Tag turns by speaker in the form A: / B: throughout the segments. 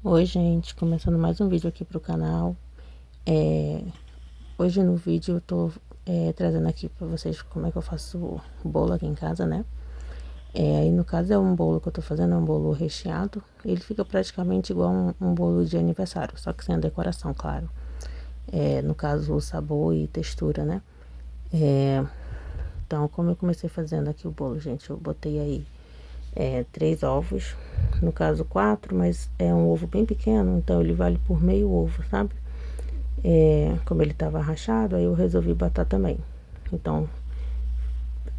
A: Oi, gente, começando mais um vídeo aqui pro canal. Hoje no vídeo eu tô trazendo aqui pra vocês como é que eu faço o bolo aqui em casa, né? Aí no caso é um bolo que eu tô fazendo, é um bolo recheado. Ele fica praticamente igual um bolo de aniversário, só que sem a decoração, claro. No caso, o sabor e textura, né? Então, como eu comecei fazendo aqui o bolo, gente, eu botei aí 3 ovos, no caso 4, mas é um ovo bem pequeno, então ele vale por meio ovo, sabe? Como ele tava rachado, aí eu resolvi botar também. Então,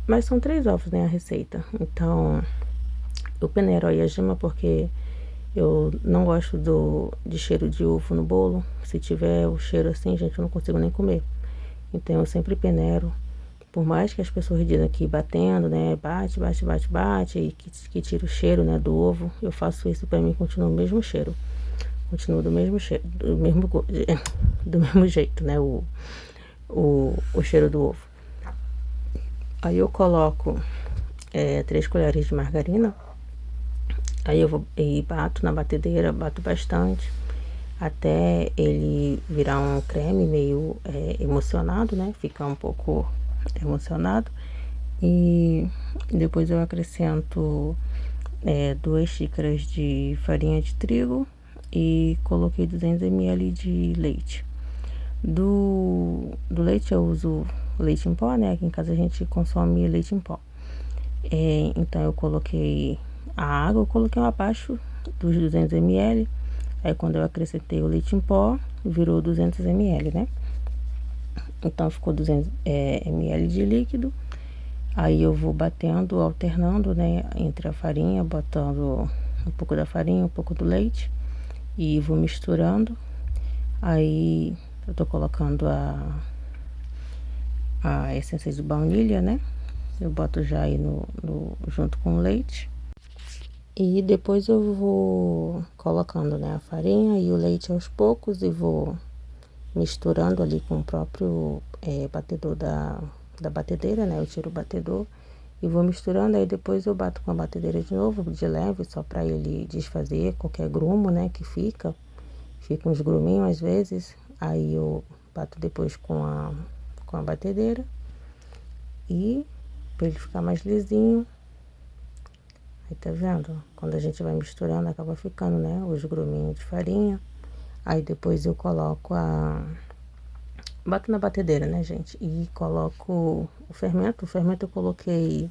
A: mas são 3 ovos, né, a receita. Então, eu peneiro aí a gema porque eu não gosto de cheiro de ovo no bolo. Se tiver o cheiro assim, gente, eu não consigo nem comer. Então, eu sempre peneiro. Por mais que as pessoas digam que batendo, né, bate, bate, bate, bate, e que tira o cheiro, né, do ovo, eu faço isso, pra mim continua o mesmo cheiro. Continua do mesmo cheiro, do mesmo jeito, né, o cheiro do ovo. Aí eu coloco 3 colheres de margarina. Aí eu vou e bato na batedeira, bato bastante, até ele virar um creme meio emocionado, né? Ficar um pouco emocionado. E depois eu acrescento 2 xícaras de farinha de trigo e coloquei 200 ml de leite. Do leite eu uso leite em pó, né? Aqui em casa a gente consome leite em pó. Então eu coloquei a água, eu coloquei abaixo dos 200 ml. Aí quando eu acrescentei o leite em pó, virou 200 ml, né? Então ficou 200 ml de líquido. Aí eu vou batendo, alternando, né, entre a farinha, botando um pouco da farinha, um pouco do leite e vou misturando. Aí eu tô colocando a essência de baunilha, né? Eu boto já aí junto com o leite. E depois eu vou colocando, né, a farinha e o leite aos poucos e vou misturando ali com o próprio batedor da batedeira, né? Eu tiro o batedor e vou misturando, aí depois eu bato com a batedeira de novo, de leve, só para ele desfazer qualquer grumo, né, que fica uns gruminhos às vezes. Aí eu bato depois com a batedeira e para ele ficar mais lisinho. Aí tá vendo? Quando a gente vai misturando, acaba ficando, né, os gruminhos de farinha. Aí depois eu coloco bato na batedeira, né, gente? E coloco o fermento. O fermento eu coloquei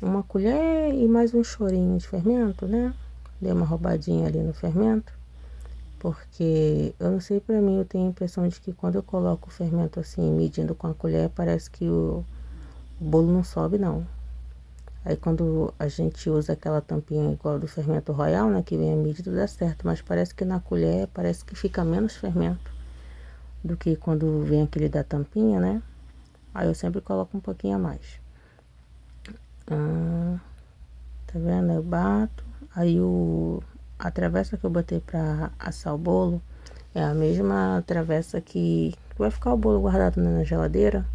A: 1 colher e mais um chorinho de fermento, né? Dei uma roubadinha ali no fermento. Porque eu não sei, pra mim, eu tenho a impressão de que quando eu coloco o fermento assim, medindo com a colher, parece que o bolo não sobe, não. Aí quando a gente usa aquela tampinha igual do fermento royal, né, que vem a medida, dá certo, mas parece que na colher, parece que fica menos fermento do que quando vem aquele da tampinha, né? Aí eu sempre coloco um pouquinho a mais. Tá vendo? Eu bato. Aí a travessa que eu botei pra assar o bolo é a mesma travessa que vai ficar o bolo guardado na geladeira.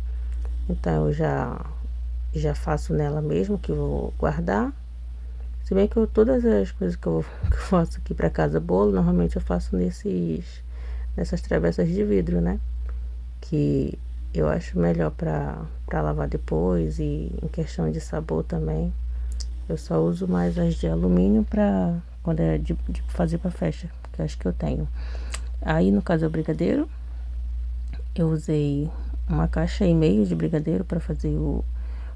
A: Então eu já faço nela mesmo, que eu vou guardar. Se bem que todas as coisas que eu faço aqui pra casa, bolo, normalmente eu faço nessas travessas de vidro, né? Que eu acho melhor pra lavar depois e em questão de sabor também. Eu só uso mais as de alumínio pra quando é de fazer pra festa, que eu acho que eu tenho. Aí no caso é o brigadeiro, eu usei 1,5 caixa de brigadeiro para fazer o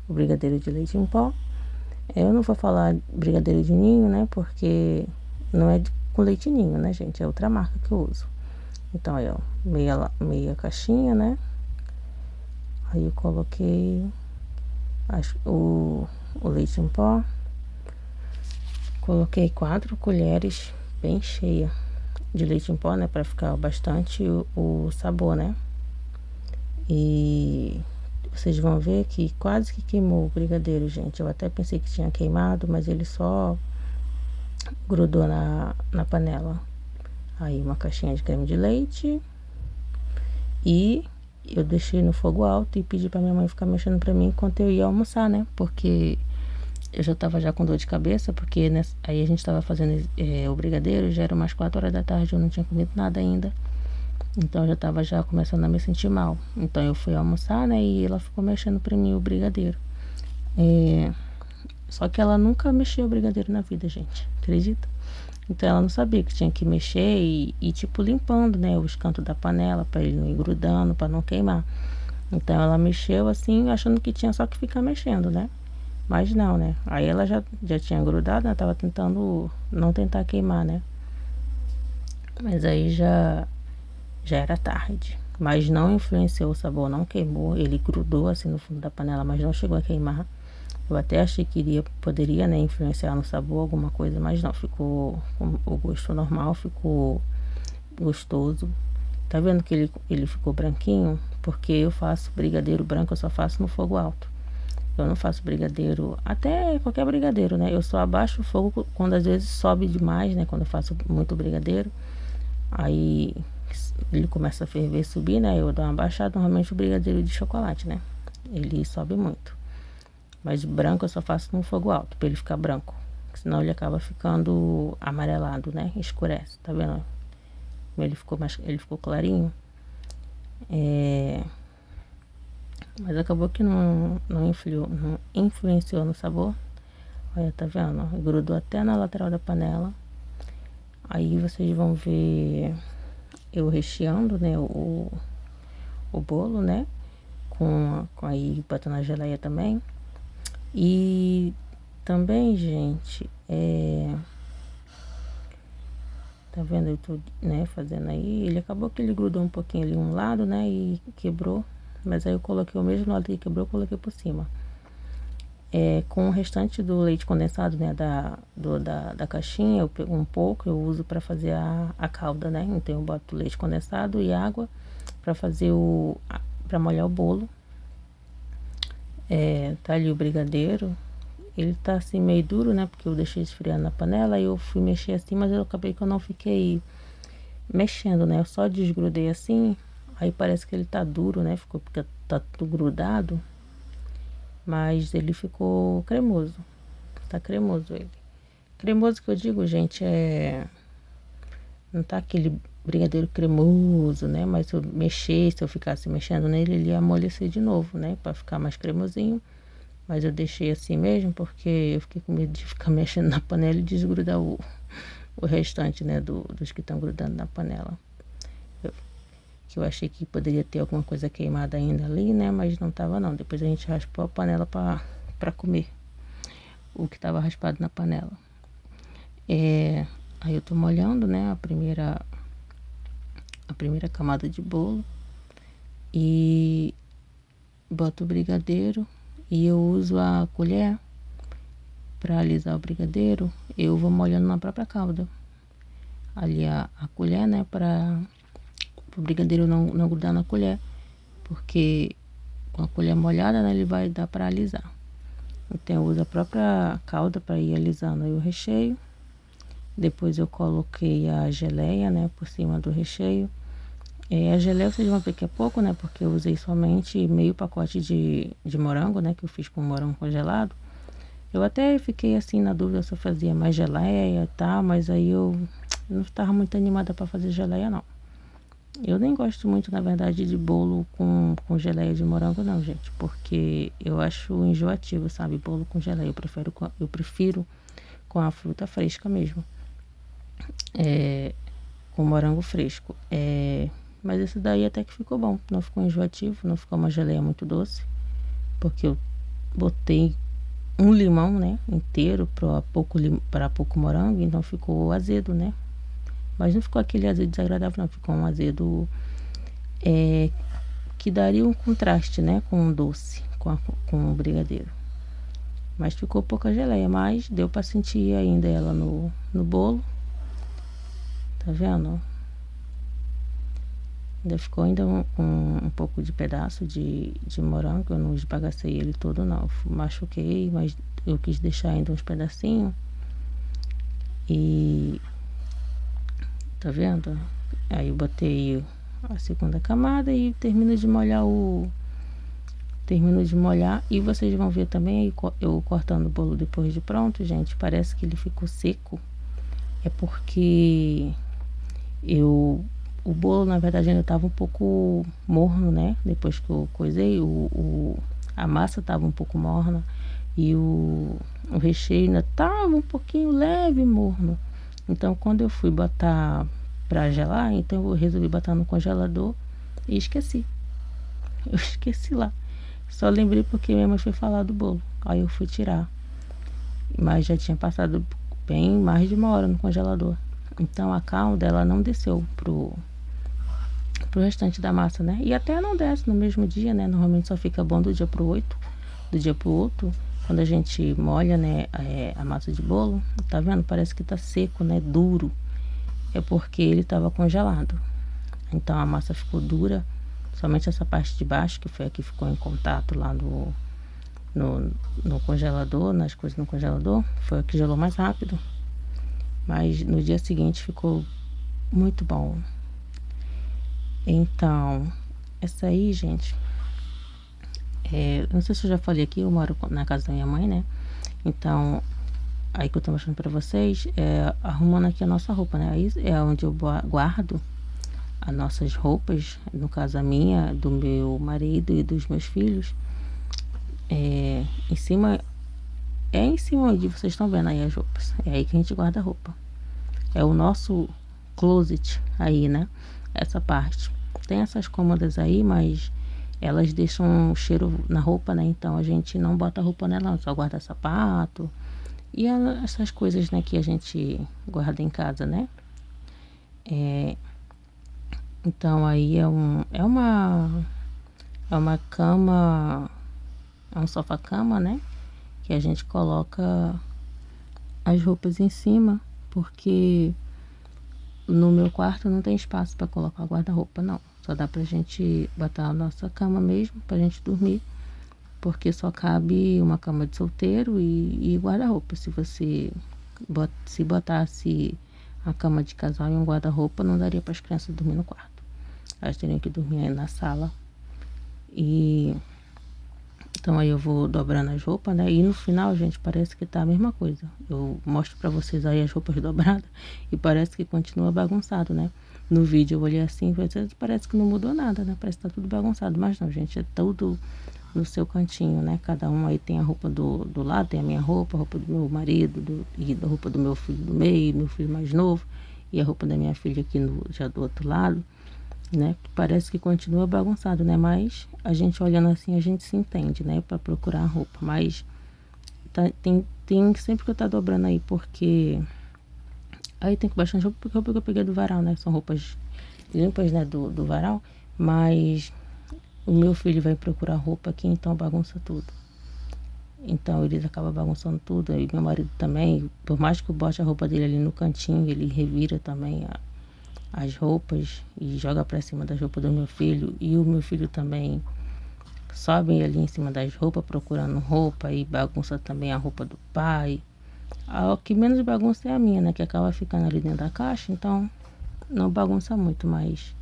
A: brigadeiro de leite em pó. Eu não vou falar brigadeiro de ninho, né? Porque não é com leite ninho, né, gente? É outra marca que eu uso. Então aí, ó, meia caixinha, né? Aí eu coloquei o leite em pó. Coloquei 4 colheres bem cheia de leite em pó, né? Pra ficar bastante o sabor, né? E vocês vão ver que quase que queimou o brigadeiro, gente. Eu até pensei que tinha queimado, mas ele só grudou na panela. Aí 1 caixinha de creme de leite. E eu deixei no fogo alto e pedi pra minha mãe ficar mexendo pra mim enquanto eu ia almoçar, né? Porque eu já tava já com dor de cabeça, porque aí a gente tava fazendo o brigadeiro, já era umas 4 horas da tarde, eu não tinha comido nada ainda. Então eu já tava já começando a me sentir mal. Então eu fui almoçar, né? E ela ficou mexendo pra mim o brigadeiro. Só que ela nunca mexeu o brigadeiro na vida, gente. Acredita? Então ela não sabia que tinha que mexer e tipo limpando, né? Os cantos da panela pra ele não ir grudando, pra não queimar. Então ela mexeu assim, achando que tinha só que ficar mexendo, né? Mas não, né? Aí ela já tinha grudado, né? Tava tentando não tentar queimar, né? Mas aí já era tarde. Mas não influenciou o sabor, não queimou. Ele grudou assim no fundo da panela, mas não chegou a queimar. Eu até achei que poderia, né, influenciar no sabor alguma coisa, mas não, ficou com o gosto normal, ficou gostoso. Tá vendo que ele ficou branquinho? Porque eu faço brigadeiro branco, eu só faço no fogo alto. Eu não faço brigadeiro, até qualquer brigadeiro, né? Eu só abaixo o fogo quando às vezes sobe demais, né? Quando eu faço muito brigadeiro. Aí ele começa a ferver, subir, né? Eu dou uma baixada, normalmente o brigadeiro de chocolate, né? Ele sobe muito. Mas branco eu só faço no fogo alto, pra ele ficar branco. Senão ele acaba ficando amarelado, né? Escurece, tá vendo? Ele ficou clarinho. Mas acabou que não influenciou no sabor. Olha, tá vendo? Grudou até na lateral da panela. Aí vocês vão ver eu recheando, né? O bolo, né? Com aí botando na geleia também. E também, gente, tá vendo? Eu tô, né, fazendo aí. Ele acabou que ele grudou um pouquinho ali um lado, né? E quebrou. Mas aí eu coloquei o mesmo lado que quebrou, eu coloquei por cima. Com o restante do leite condensado, né, da caixinha, eu pego um pouco, eu uso para fazer a calda, né? Então eu boto leite condensado e água para fazer para molhar o bolo. Tá ali o brigadeiro. Ele tá assim meio duro, né? Porque eu deixei esfriar na panela e eu fui mexer assim, mas eu acabei que eu não fiquei mexendo, né? Eu só desgrudei assim, aí parece que ele tá duro, né? Ficou porque tá tudo grudado, mas ele ficou cremoso. Tá cremoso ele. Cremoso que eu digo, gente, não tá aquele brigadeiro cremoso, né? Mas se eu mexer, se eu ficasse mexendo nele, ele ia amolecer de novo, né? Pra ficar mais cremosinho. Mas eu deixei assim mesmo porque eu fiquei com medo de ficar mexendo na panela e desgrudar o restante, né, dos que estão grudando na panela. Que eu achei que poderia ter alguma coisa queimada ainda ali, né, mas não tava não. Depois a gente raspou a panela para comer o que tava raspado na panela. Aí eu tô molhando, né, a primeira camada de bolo e boto o brigadeiro e eu uso a colher para alisar o brigadeiro. Eu vou molhando na própria calda ali a colher, né, para o brigadeiro não grudar na colher, porque com a colher molhada, né, ele vai dar para alisar. Então eu uso a própria calda para ir alisando aí o recheio. Depois eu coloquei a geleia, né, por cima do recheio. A geleia vocês vão ver que é pouco, né, porque eu usei somente meio pacote de morango, né, que eu fiz com morango congelado. Eu até fiquei assim na dúvida se eu fazia mais geleia e tal, mas aí eu não estava muito animada para fazer geleia não. Eu nem gosto muito, na verdade, de bolo com geleia de morango não, gente, porque eu acho enjoativo, sabe, bolo com geleia. Eu prefiro com a fruta fresca mesmo, com morango fresco. Mas esse daí até que ficou bom, não ficou enjoativo, não ficou uma geleia muito doce, porque eu botei um limão, né, inteiro para pouco morango, então ficou azedo, né? Mas não ficou aquele azedo desagradável, não. Ficou um azedo que daria um contraste, né, com o doce, com o brigadeiro. Mas ficou pouca geleia, mas deu para sentir ainda ela no bolo. Tá vendo? Ainda ficou ainda um pouco de pedaço de morango. Eu não esbagacei ele todo, não. Eu machuquei, mas eu quis deixar ainda uns pedacinhos. E tá vendo? Aí eu botei a segunda camada e termino de molhar termino de molhar e vocês vão ver também aí eu cortando o bolo depois de pronto, gente. Parece que ele ficou seco. É porque o bolo, na verdade, ainda estava um pouco morno, né? Depois que eu coisei, a massa estava um pouco morna e o recheio ainda estava um pouquinho leve morno. Então, quando eu fui botar para gelar, então eu resolvi botar no congelador e esqueci. Eu esqueci lá. Só lembrei porque minha mãe foi falar do bolo. Aí eu fui tirar. Mas já tinha passado bem mais de 1 hora no congelador. Então a calda, ela não desceu pro restante da massa, né? E até não desce no mesmo dia, né? Normalmente só fica bom do dia pro outro. Quando a gente molha, né, a massa de bolo, tá vendo? Parece que tá seco, né? Duro. É porque ele tava congelado. Então a massa ficou dura. Somente essa parte de baixo, que foi a que ficou em contato lá no congelador, nas coisas no congelador, foi a que gelou mais rápido. Mas no dia seguinte ficou muito bom. Então, essa aí, gente, não sei se eu já falei aqui, eu moro na casa da minha mãe, né? Então, aí que eu tô mostrando pra vocês, arrumando aqui a nossa roupa, né? Aí é onde eu guardo as nossas roupas, no caso a minha, do meu marido e dos meus filhos. Em cima onde vocês estão vendo aí as roupas. É aí que a gente guarda a roupa. É o nosso closet aí, né? Essa parte. Tem essas cômodas aí, mas elas deixam um cheiro na roupa, né? Então a gente não bota roupa nela, só guarda sapato e essas coisas, né, que a gente guarda em casa, né? Então aí é uma cama, é um sofá-cama, né? Que a gente coloca as roupas em cima, porque no meu quarto não tem espaço para colocar guarda-roupa, não. Só dá pra gente botar a nossa cama mesmo, pra gente dormir, porque só cabe uma cama de solteiro e guarda-roupa. Se botasse a cama de casal e um guarda-roupa, não daria para as crianças dormir no quarto. Elas teriam que dormir aí na sala. Então aí eu vou dobrando as roupas, né? E no final, gente, parece que tá a mesma coisa. Eu mostro pra vocês aí as roupas dobradas e parece que continua bagunçado, né? No vídeo eu olhei assim e parece que não mudou nada, né? Parece que tá tudo bagunçado. Mas não, gente, é tudo no seu cantinho, né? Cada um aí tem a roupa do lado, tem a minha roupa, a roupa do meu marido, e a roupa do meu filho do meio, meu filho mais novo, e a roupa da minha filha aqui já do outro lado, né? Parece que continua bagunçado, né? Mas a gente olhando assim, a gente se entende, né? Pra procurar a roupa. Mas tem sempre que eu tá dobrando aí, porque aí tem bastante roupa, porque roupa que eu peguei do varal, né? São roupas limpas, né? Do varal. Mas o meu filho vai procurar roupa aqui, então bagunça tudo. Então eles acabam bagunçando tudo. E meu marido também, por mais que eu bote a roupa dele ali no cantinho, ele revira também as roupas e joga pra cima das roupas do meu filho. E o meu filho também sobe ali em cima das roupas procurando roupa e bagunça também a roupa do pai. O que menos bagunça é a minha, né? Que acaba ficando ali dentro da caixa, então não bagunça muito, mas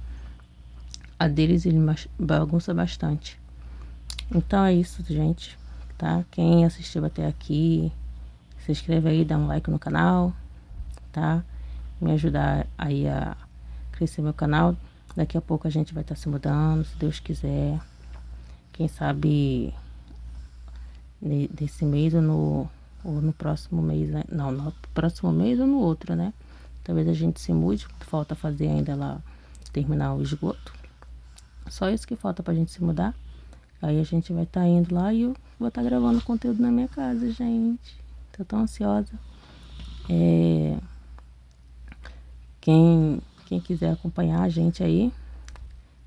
A: a deles ele bagunça bastante. Então é isso, gente, tá? Quem assistiu até aqui, se inscreve aí, dá um like no canal, tá? Me ajudar aí a crescer meu canal. Daqui a pouco a gente vai estar se mudando, se Deus quiser. Quem sabe desse mês ou no próximo mês, né? Não, no próximo mês ou no outro, né? Talvez a gente se mude, falta fazer ainda lá, terminar o esgoto. Só isso que falta pra gente se mudar. Aí a gente vai estar indo lá e eu vou estar gravando conteúdo na minha casa, gente. Tô tão ansiosa. Quem quiser acompanhar a gente aí,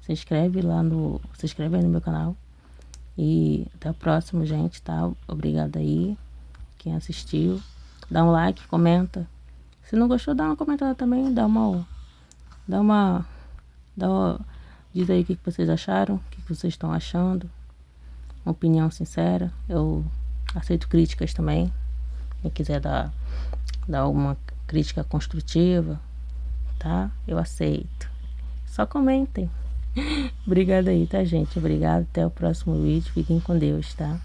A: se inscreve aí no meu canal. E até o próximo, gente, tá? Obrigada aí, quem assistiu. Dá um like, comenta. Se não gostou, dá uma comentada também, diz aí o que vocês acharam, o que vocês estão achando. Uma opinião sincera. Eu aceito críticas também. Quem quiser dar uma crítica construtiva, tá? Eu aceito. Só comentem. Obrigada aí, tá, gente? Obrigada, até o próximo vídeo. Fiquem com Deus, tá?